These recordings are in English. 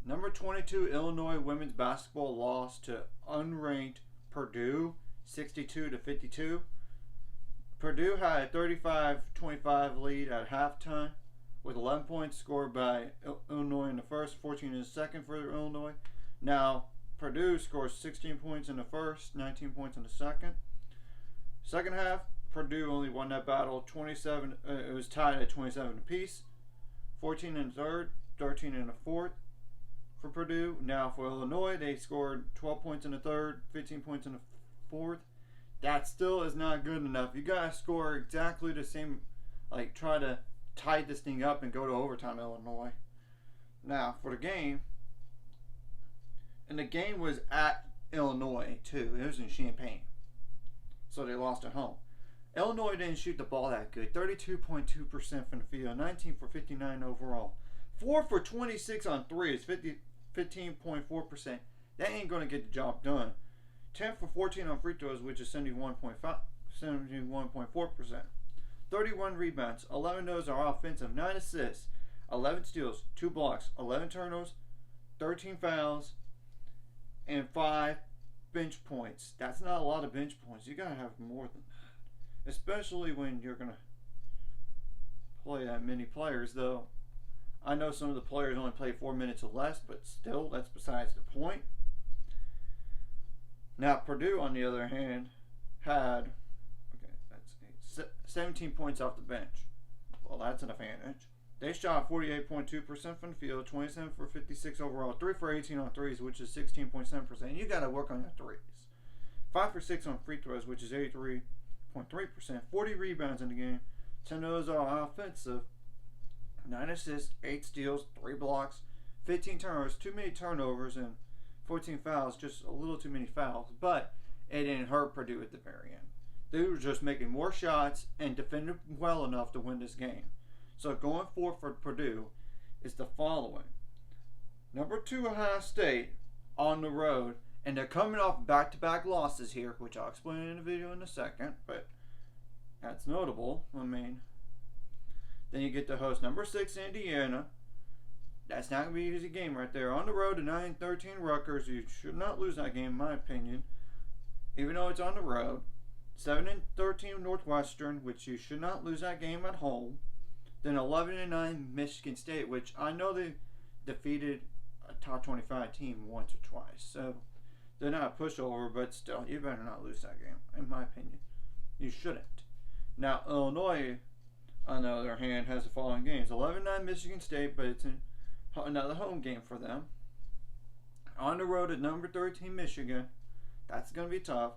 Number 22, Illinois women's basketball lost to unranked Purdue, 62-52. Purdue had a 35-25 lead at halftime, with 11 points scored by Illinois in the first, 14 in the second for Illinois. Now, Purdue scores 16 points in the first, 19 points in the second. Second half, Purdue only won that battle 27. It was tied at 27 apiece. 14 in the third, 13 in the fourth for Purdue. Now for Illinois, they scored 12 points in the third, 15 points in the fourth. That still is not good enough. You gotta score exactly the same. Like, try to tie this thing up and go to overtime, Illinois. Now for the game, and the game was at Illinois too. It was in Champaign, so they lost at home. Illinois didn't shoot the ball that good. 32.2% from the field, 19 for 59 overall. 4 for 26 on threes, 15.4%. That ain't going to get the job done. 10 for 14 on free throws, which is 71.4%. 31 rebounds, 11 of those are offensive, 9 assists, 11 steals, 2 blocks, 11 turnovers, 13 fouls, and 5 bench points. That's not a lot of bench points. You got to have more than that. Especially when you're going to play that many players, though. I know some of the players only play 4 minutes or less, but still, that's besides the point. Now, Purdue, on the other hand, had 17 points off the bench. Well, that's an advantage. They shot 48.2% from the field, 27 for 56 overall, 3 for 18 on threes, which is 16.7%. You got to work on your threes. 5 for 6 on free throws, which is 83.3%. 40 rebounds in the game. 10 of those are offensive. 9 assists, 8 steals, 3 blocks, 15 turnovers, too many turnovers, and 14 fouls, just a little too many fouls. But it didn't hurt Purdue at the very end. They were just making more shots and defended well enough to win this game. So going forward for Purdue is the following. Number 2, Ohio State on the road. And they're coming off back-to-back losses here, which I'll explain in the video in a second. But that's notable. I mean, then you get to host number 6, Indiana. That's not going to be an easy game right there. On the road to 9-13 Rutgers. You should not lose that game, in my opinion. Even though it's on the road. 7-13 Northwestern, which you should not lose that game at home. Then 11-9 Michigan State, which I know they defeated a top 25 team once or twice. So they're not a pushover, but still, you better not lose that game, in my opinion. You shouldn't. Now, Illinois, on the other hand, has the following games. 11-9 Michigan State, but it's another home game for them. On the road at number 13 Michigan. That's going to be tough.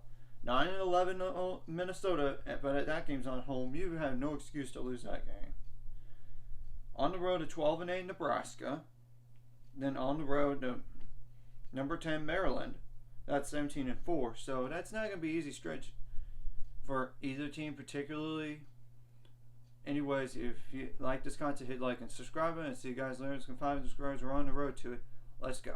9-11 Minnesota, but that game's on home. You have no excuse to lose that game. On the road to 12-8 Nebraska. Then on the road to number 10 Maryland. That's 17-4. So that's not going to be an easy stretch for either team, particularly. Anyways, if you like this content, hit like and subscribe, and see you guys later. It's 5 subscribers. We're on the road to it. Let's go.